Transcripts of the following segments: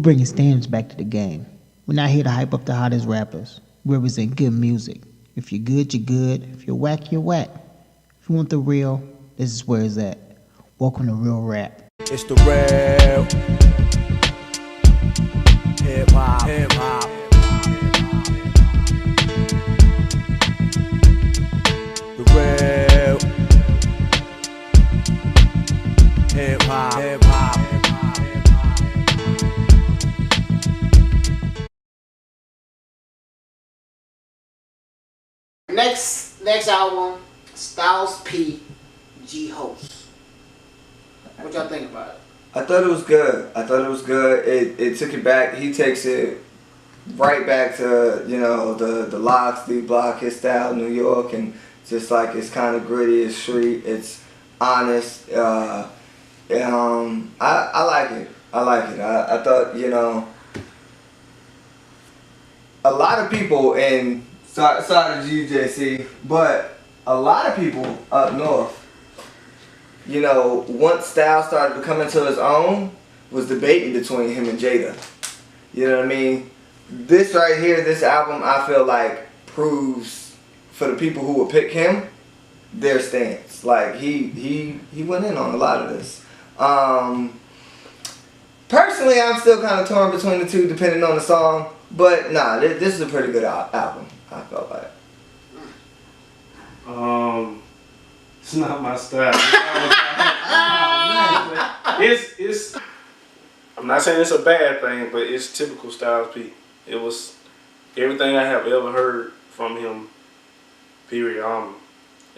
Bringing standards back to the game. We're not here to hype up the hottest rappers. We represent good music. If you're good, you're good. If you're whack, you're whack. If you want the real, this is where it's at. Welcome to Real Rap. It's the real hip hop. The real hip hop. Next album, Styles P, G Host. What y'all think about it? I thought it was good. It took it back. He takes it right back to, you know, the Locks, D Block, his style, New York, and just like it's kind of gritty, it's street, it's honest. I like it. I thought, you know, a lot of people, and sorry to GJC, but a lot of people up north, you know, once Styles started to come into his own, was debating between him and Jada. You know what I mean? This right here, this album, I feel like proves for the people who would pick him, their stance. Like he went in on a lot of this. Personally, I'm still kind of torn between the two, depending on the song. But nah, this is a pretty good album. I felt like. It's not my style. It's. I'm not saying it's a bad thing, but it's typical Styles P. It was everything I have ever heard from him. Period.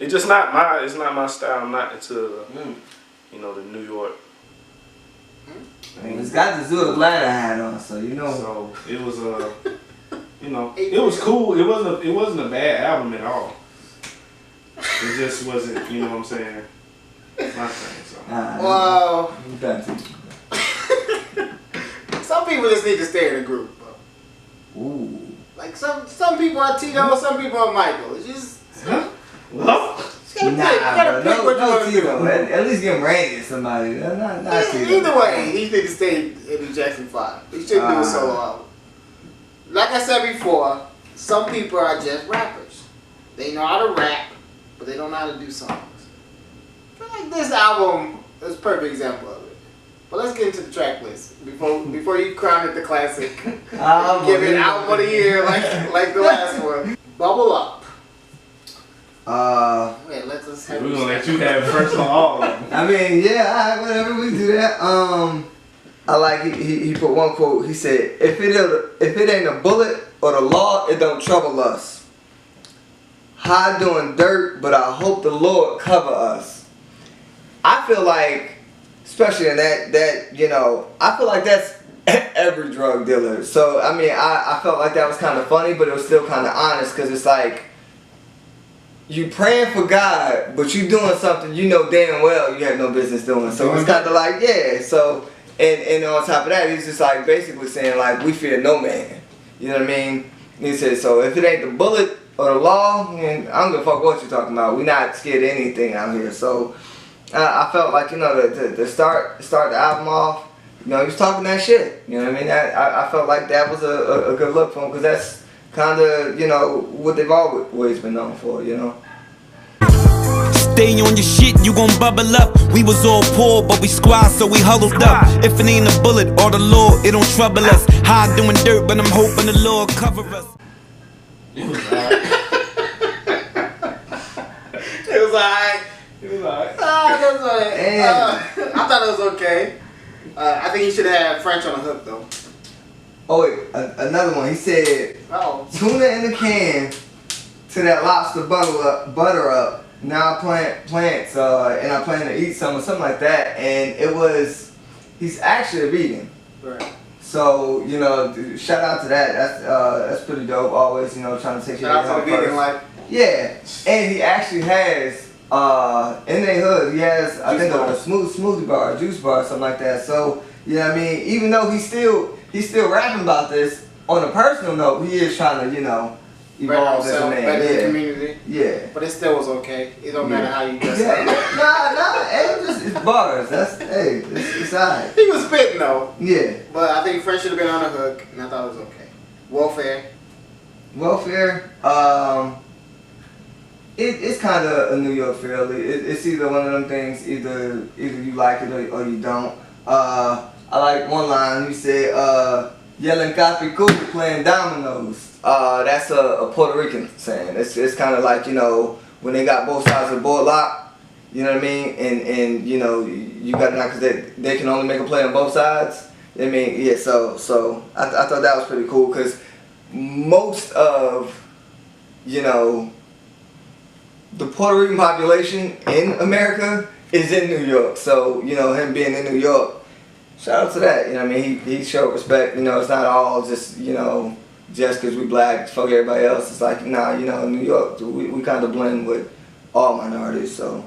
It's just not my. It's not my style. I'm not into you know, the New York. I mean, it's got the Zoo Atlanta hat on, so you know. So it was you know, it was cool. It wasn't a bad album at all. It just wasn't, you know what I'm saying, my thing. So. Well, some people just need to stay in a group, bro. Ooh. Like some people are Tito, some people are Michael. It's just Well, you gotta pick what you want to do. Tito. At least give him Randy or somebody. Not Tito. Either way, he need to stay in the Jackson 5. He shouldn't do a solo album. Like I said before, some people are just rappers. They know how to rap, but they don't know how to do songs. I feel like this album is a perfect example of it. But let's get into the track list before you crown it the classic. Give it album of the year like the last one. Bubble Up. Wait, let's just have we're gonna let you have it first on all of them. I mean, yeah, alright, whatever, we do that. I like he put one quote. He said, "If it ain't a bullet or the law, it don't trouble us. High doing dirt, but I hope the Lord cover us." I feel like, especially in that you know, I feel like that's every drug dealer. So I mean, I felt like that was kind of funny, but it was still kind of honest, because it's like, you praying for God, but you doing something you know damn well you have no business doing. So it's kind of like, yeah. So and on top of that, he's just like basically saying like, we fear no man. You know what I mean? He said, so if it ain't the bullet or the law, then I don't give a fuck what you're talking about. We not scared of anything out here. So I felt like, you know, to start the album off, you know, he was talking that shit. You know what I mean? I felt like that was a good look for him, because that's kind of, you know, what they've always been known for, you know. Stay on your shit, you gon' bubble up. We was all poor, but we squad, so we huddled up. If it ain't a bullet or the law, it don't trouble us. High doing dirt, but I'm hoping the Lord cover us. It was alright. It was alright. That's alright. I thought it was okay. I think he should have had French on the hook though. Oh wait, another one. He said, tuna in the can to that lobster butter up. Now I plant plants and I plan to eat some or something like that. And it was, he's actually a vegan. Right. So, you know, shout out to that. That's pretty dope. Always, you know, trying to take care of Shout out to the vegan life. Yeah, and he actually has in their hood, he has, I think, a smoothie bar, juice bar, something like that. So, you know what I mean? Even though he's still rapping about this, on a personal note, he is trying to, you know, evolved as a man. Better the Yeah. community. Yeah. But it still was okay. It don't matter how you dress Yeah. up. Nah, hey, it's bars. It's alright. He was spitting though. Yeah. But I think French should have been on the hook, and I thought it was okay. Welfare, it's kind of a New York feel. It's either one of them things, either you like it or you don't. I like one line, he said, yelling Capicu playing dominoes. That's a Puerto Rican saying. It's kind of like, when they got both sides of the board locked, you know what I mean? And you got to know, because they can only make a play on both sides. I mean, yeah, so I thought that was pretty cool, because most of, the Puerto Rican population in America is in New York. So, him being in New York, shout out to that. You know what I mean? He showed respect. It's not all just, just because we black, fuck everybody else. It's like, nah, in New York, we kind of blend with all minorities. So,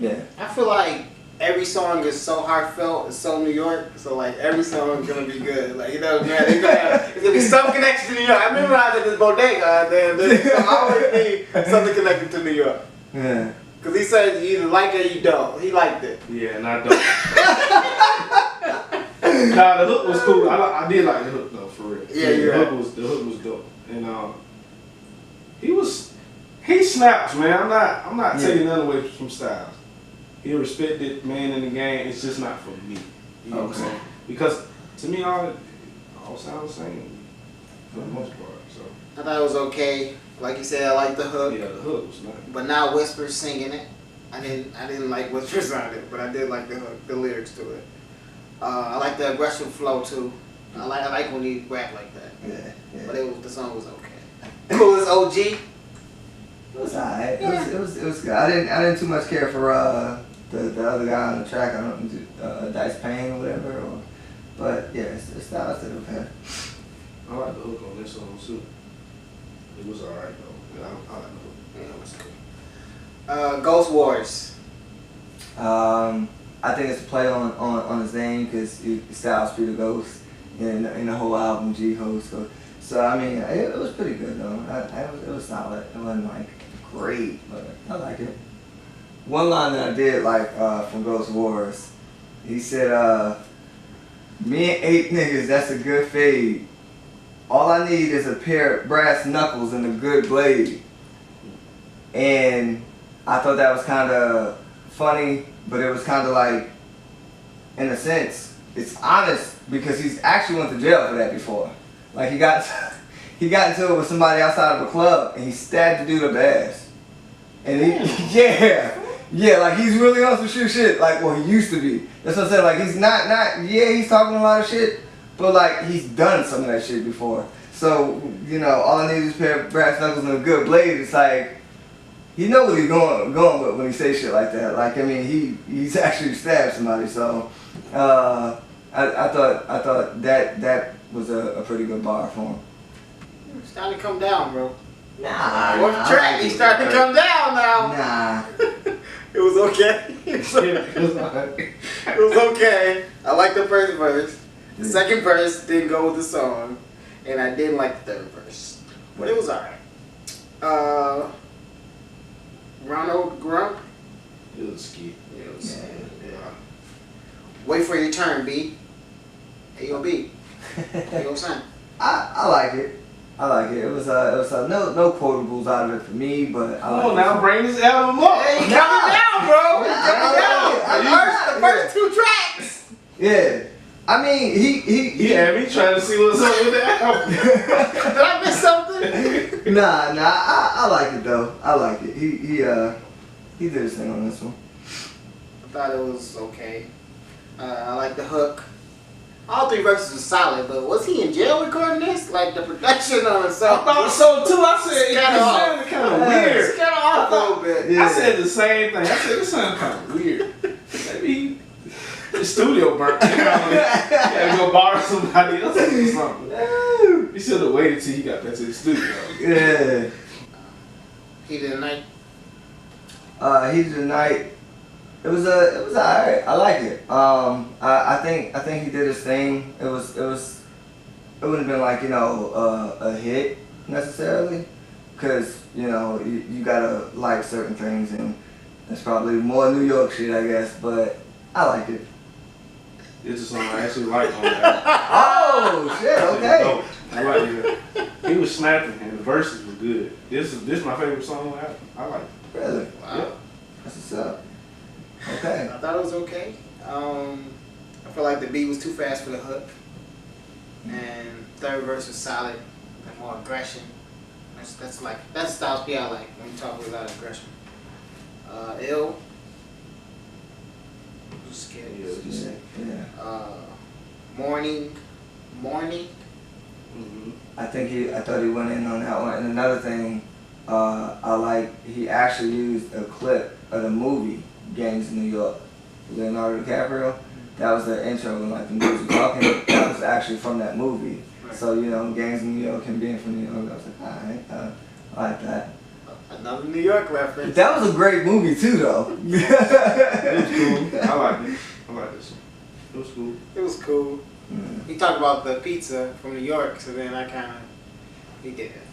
yeah. I feel like every song is so heartfelt, it's so New York, so like every song is gonna be good. Like man, it's gonna be some connection to New York. I remember I was at this bodega, there's always be something connected to New York. Yeah. Cause he said you either like it or you don't. He liked it. Yeah, and I don't. Nah, the hook was cool. I did like the hook though, for real. Yeah, the hook was dope, and he snaps, man. I'm not taking nothing away from Styles. He a respected man in the game. It's just not for me. You know what I'm saying? Because to me, all sound the same for the most part. So I thought it was okay. Like you said, I liked the hook. yeah, the hook was nice. But not Whispers singing it. I didn't like Whispers on it, but I did like the hook, the lyrics to it. I like the aggressive flow too. I like when he rap like that. Yeah. But the song was okay. Cool as OG. It was alright. It was good. I didn't too much care for the other guy on the track. I don't know, Dice Payne or whatever. But yeah, it's Styles that okay. I like the hook on this song too. It was alright though. Yeah, I like the hook. Yeah, it was cool. Ghost Wars. I think it's a play on his name, because Styles Peter Ghost in the whole album G Host. So I mean, it was pretty good though. It was solid. It wasn't like great, but I like it. One line that I did like from Ghost Wars, he said, "Me and 8 niggas, that's a good fade. All I need is a pair of brass knuckles and a good blade." And I thought that was kind of funny, but it was kind of like, in a sense, it's honest, because he's actually went to jail for that before. Like he got into it with somebody outside of a club, and he stabbed the dude up the ass. And yeah, like he's really on some shit. Like, well, he used to be. That's what I'm saying. Like he's not. He's talking a lot of shit, but like he's done some of that shit before. So all I need is a pair of brass knuckles and a good blade. It's like, he know what he's going with when he say shit like that. Like, I mean, he's actually stabbed somebody. So I thought that was a pretty good bar for him. It's starting to come down, bro. Nah. Fourth track, he's starting to come down now. Nah. It was okay. It was okay. I like the first verse. The second verse didn't go with the song, and I didn't like the third verse, but it was alright. Ronald Grump. It was ski. Yeah, it was. Yeah. Wait for your turn, B. Hey, yo, B. Hey, yo, son. I like it. It was no quotables out of it for me, but I like now bring this album up. Hey, you coming down, bro. You coming down. The first 2 tracks. Yeah. I mean, He had me trying to see what's up with the album. Did I miss something? Nah, I like it though. I like it. He did his thing on this one. I thought it was okay. I like the hook. All 3 verses were solid, but was he in jail recording this? Like the production on the song? I thought so too. I said it sounded kind of weird. It's kind of off a little bit. Yeah. I said the same thing. I said it sounded kind of weird. Maybe the studio burnt. Had to go borrow somebody else or something. He should have waited till he got back to the studio. Yeah. He did a night. Heat of the Night. It was alright. I like it. I think he did his thing. It wouldn't have been like a hit necessarily, cause you know you gotta like certain things, and it's probably more New York shit, I guess. But I like it. It's a song I actually like on the album. Oh shit! Okay. Dope. I like it. He was snapping and the verses were good. This is my favorite song on the album. I like it. Really? Wow. Yeah. That's what's up. Okay. I thought it was okay. I feel like the beat was too fast for the hook. And third verse was solid and more aggression. That's Styles P I like when you talk without aggression. Ill. Was scared. Yeah. Morning. Mm-hmm. I thought he went in on that one. And another thing, I like, he actually used a clip of the movie Gangs of New York, Leonardo DiCaprio. That was the intro when like the dudes were talking. That was actually from that movie. Right. So you know, Gangs of New York, him being from New York, I was like, alright, I like that. Another New York reference. That was a great movie too, though. It was cool. I liked it. I liked this one. It was cool. It was cool. He talked about the pizza from New York, so then I kind of, he did it.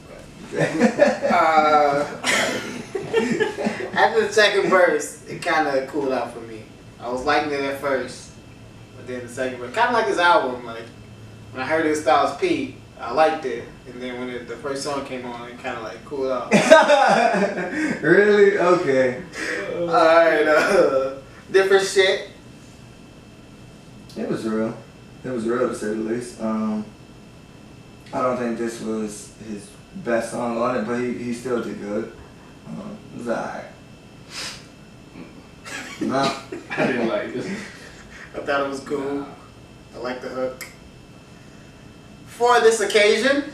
After the second verse, it kind of cooled out for me. I was liking it at first, but then the second verse, kind of like his album, like when I heard it was Styles P, I liked it, and then when the first song came on, it kind of like cooled out. Really? Okay. Alright, different shit. It was real. It was real to say the least. I don't think this was his best song on it, but he still did good. It was alright. No. I didn't like this. I thought it was cool. I like the hook. For this occasion,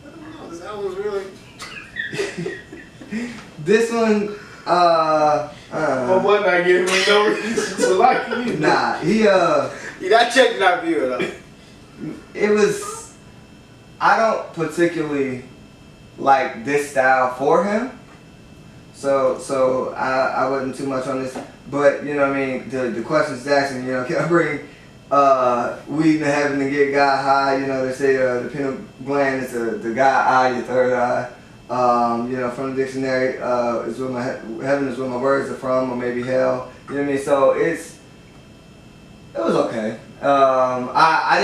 I don't know, this album was really... This one, My boy not giving me no reason to like it either. nah, You're not checking out view at all. it was, I don't particularly like this style for him. So I wasn't too much on this, but you know what I mean, the questions asking, you know, can I bring weed in heaven to get God high? You know, they say the pineal gland is the God eye, your third eye. You know, from the dictionary, is where heaven is where my words are from, or maybe hell. You know what I mean? So it was okay. I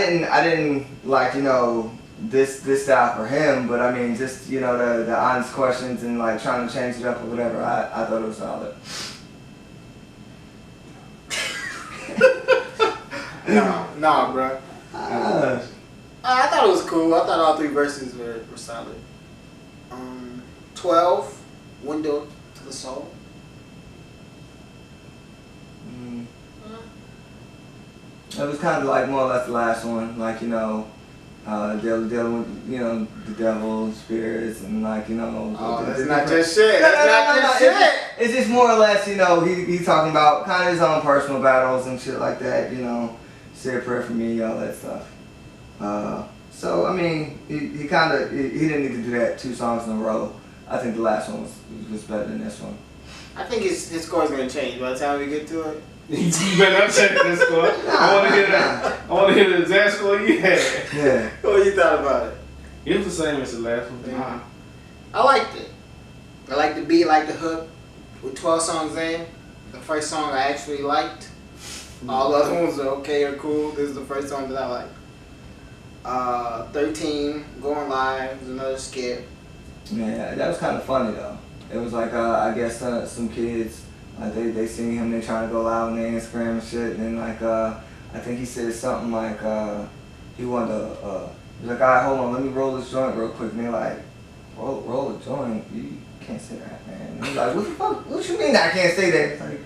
didn't like, you know, this style for him, but I mean, just, you know, the honest questions and like trying to change it up or whatever. I thought it was solid. Nah, bro. I thought it was cool. I thought all three verses were solid. 12, Window to the Soul. It was kind of like more or less the last one, like, you know, dealing with, you know, the devil, spirits, and like, you know. Oh, that's the not different- just shit. No, That's not just shit. It's just more or less, you know, he talking about kind of his own personal battles and shit like that, you know, say a prayer for me, all that stuff. So, I mean, he kind of, he didn't need to do that 2 songs in a row. I think the last one was better than this one. I think his score's gonna change by the time we get to it. You better not check this score. I want to hear that. I want to hear the exact score you had. Yeah. What you thought about it? It was the same as the last one. Yeah. I liked it. I liked the beat, I liked the hook. With 12 songs in, the first song I actually liked. All the other ones are okay or cool. This is the first song that I liked. 13, Going Live, was another skip. Yeah, that was kind of funny though. It was like, I guess some kids, like they seen him, they trying to go out on their Instagram and shit, and then like, I think he said something like, he wanted to, he's like, alright, hold on, let me roll this joint real quick, and they're like, roll a joint? You can't say that, man. And he's like, what the fuck, what you mean I can't say that? It's like, you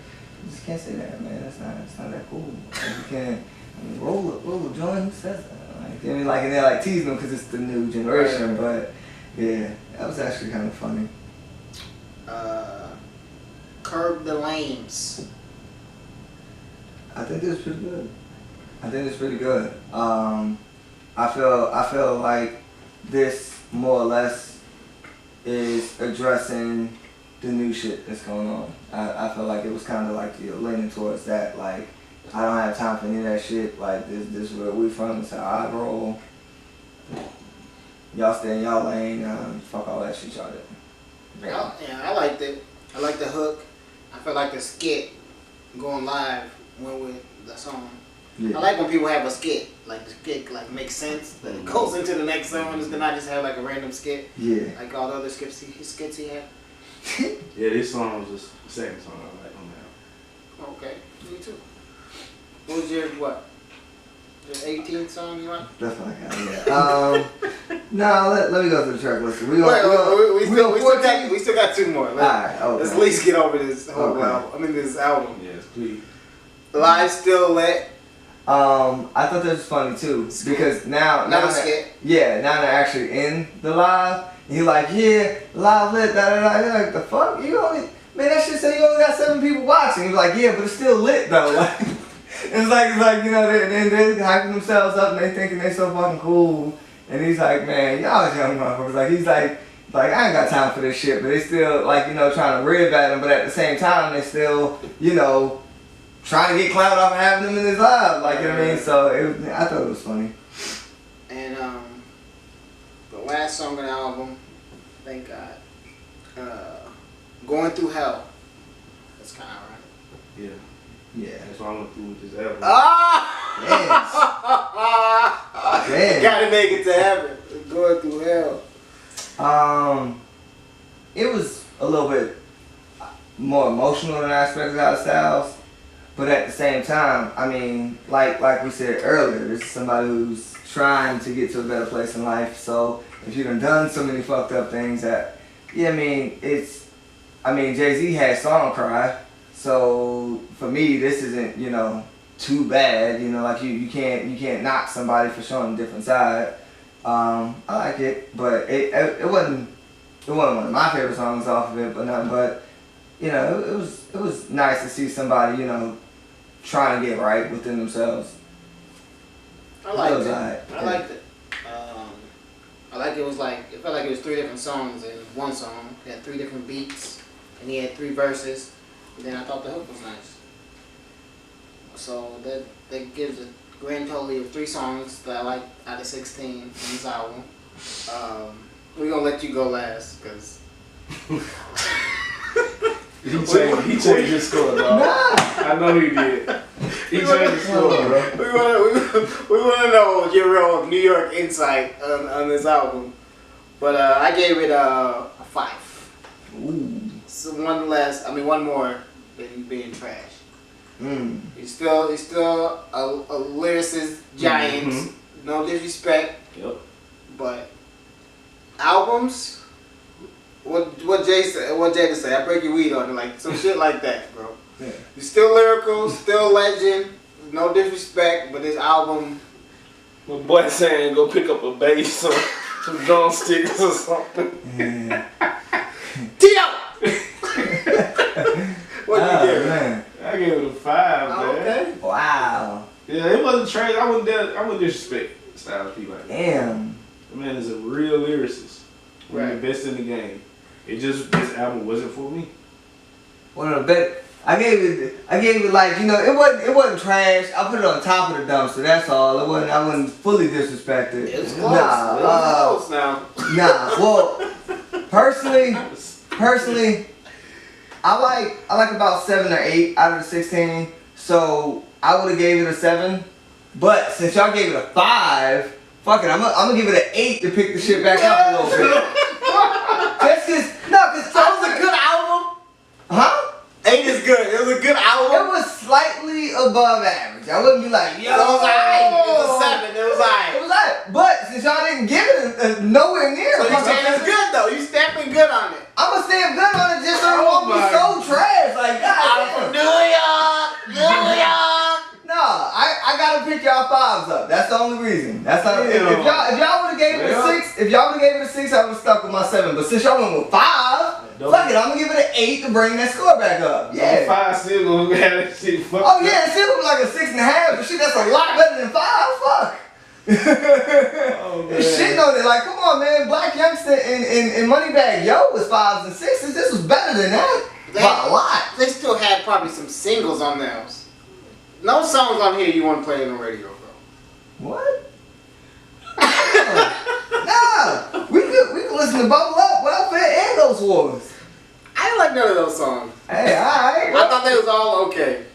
just can't say that, man, it's not that cool. Like, you can't, I mean, roll a joint, who says that? Like, I mean, like, and they're like teasing him because it's the new generation, but yeah, that was actually kind of funny. Curb the Lanes. I think this is pretty good. I feel like this more or less is addressing the new shit that's going on. I feel like it was kind of like, you know, leaning towards that. Like, I don't have time for any of that shit. Like, this is where we from. It's how I roll. y'all stay in y'all lane. Fuck all that shit y'all did. Yeah, I liked it. I liked the hook. I felt like the skit going live went with the song. Yeah. I like when people have a skit, like the skit like makes sense, that it goes into the next song. It's not just have like a random skit, Yeah. like all the other skits he had. Yeah, this song was just the second song I like on that. Okay, me too. What was your Your 18th song you like? That's what I got. Yeah. No, let me go through the track list. We still got two more. Alright, okay. Let's at least get over this whole Okay. album. I mean this album. Yes, please. Live Still Lit. I thought that was funny too because now Another that- skit. Yeah, now they're actually in the live. And you're like, yeah, live lit, da da da. You're like, the fuck? You only man, that shit say you only got 7 people watching. He's like, yeah, but it's still lit though. Like, it's like you know, they're hyping themselves up and they thinking they so fucking cool. And he's like, man, y'all young motherfuckers. Like he's like I ain't got time for this shit. But they still like, you know, trying to rib at him. But at the same time, they still, you know, trying to get clout off of having him in his live. Like, you know what I mean? So I thought it was funny. And the last song on the album, thank God, Going Through Hell. That's kind of right. Yeah, Yeah. that's why I went through with this album. Damn. Gotta make it to heaven. Going Through Hell. It was a little bit more emotional than I expected out of Styles, but at the same time, I mean, like we said earlier, this is somebody who's trying to get to a better place in life. So if you done so many fucked up things that, yeah, I mean, Jay-Z had Song Cry, so for me, this isn't, you know, too bad. You know, like you can't knock somebody for showing a different side. I like it, but it wasn't one of my favorite songs off of it, but you know, it was nice to see somebody, you know, trying to get right within themselves. I liked it. Alright. I liked it. I like it was like, it felt like it was 3 different songs in one song. It had 3 different beats, and he had 3 verses. And then I thought the hook was nice. So that gives a grand total of 3 songs that I like out of 16 on this album. We're gonna let you go last, cause He changed his score, dog. I know he did. He changed his score, bro. we wanna know your real New York insight on this album. But I gave it a 5. Ooh. So one more than being trash. Mm. He's still a lyricist giant. Mm-hmm. No disrespect, Yep. but albums. What Jay said? What Jay say? I break your weed on it, like some shit like that, bro. Yeah. He's still lyrical, still legend. No disrespect, but this album. My boy saying go pick up a bass or some drumsticks or something. Yeah. T.O. What you give it? Man. I gave it a 5, man. Okay. Wow. Yeah, it wasn't trash. I wouldn't disrespect Styles P like that. Damn. The man is a real lyricist. One of Right. the best in the game. This album wasn't for me. One of the best. I gave it like, you know, it wasn't trash. I put it on top of the dumpster. That's all. I wasn't fully disrespected. It was close. Nah. It was close now. Nah. Well, personally, I like about 7 or 8 out of the 16. So I would have gave it a 7. But since y'all gave it a 5, fuck it, I'm gonna give it an 8 to pick the shit back up a little bit. Cause That was a good album. huh? 8 is good. It was a good It album. was slightly above average. I wouldn't be like, yo. It was alright. It was a 7. It was It alright. was alright. But since y'all didn't give it nowhere near, So you saying it's good though? You stepping good on it. I'm gonna stand good on it just so it won't be my so trash. Like, I'm from God. New York. No, I gotta pick y'all 5s up. That's the only reason. That's not, if y'all would have gave it a 6, I would have stuck with my 7. But since y'all went with 5, fuck it, I'm gonna give it an 8 to bring that score back up. Yeah. 5 still gonna have that shit fucked Oh up. yeah, it still was like a 6.5, but shit, that's a lot better than 5. Fuck. Oh, man. Shitting on it, like, come on, man. Black Youngster and Moneybag Yo was 5s and 6s. This was better than that. By a lot. They still had probably some singles on those. No songs on here you want to play on the radio, bro. What? Nah. listen to Bubble Up, Welfare, and Ghost Wars. I didn't like none of those songs. Hey, alright. I thought they was all okay.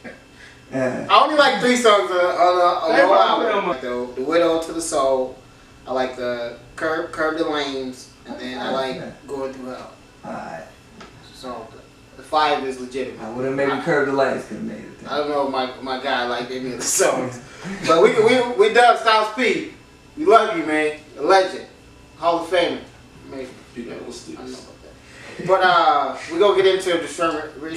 Yeah. I only like 3 songs on the Hey, whole Welfare, album. man. The Widow to the Soul. I like the Curb the Lanes. And then I like Going Through Hell. Alright. So the 5 is legitimate. I would have maybe Curb the Lanes could have made it. I don't know if my guy liked any of the songs. But we done Styles P. We love you, man. A legend. Hall of Famer. Maybe. You know, what's I don't know this? about that. But we gonna get into the Sherman. Ray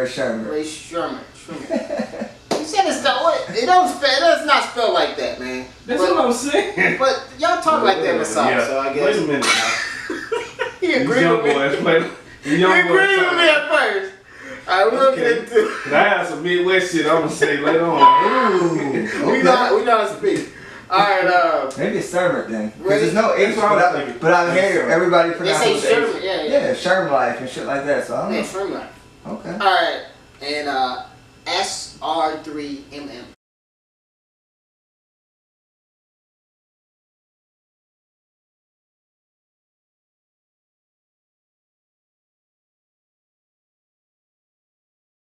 Sherman. Ray Sherman. You said it's not what? It does not spell like that, man. That's but, what I'm saying. But y'all talk like that in the South, Yeah. so I Wait guess a minute now. he These agreed young with me. boys play. These He young agreed boys with me at first. Alright, we'll get Okay. into. I have some Midwest shit I'm gonna say later on. Ooh. We know how to speak. Alright, Maybe it's Sherman then. Ray- Because there's no H, That's what I was but thinking. but I hear everybody they pronounce say it Sherman, yeah. Sherman Life and shit like that, so I don't Yeah, know. Sherman. Okay. Alright, and SR3MM.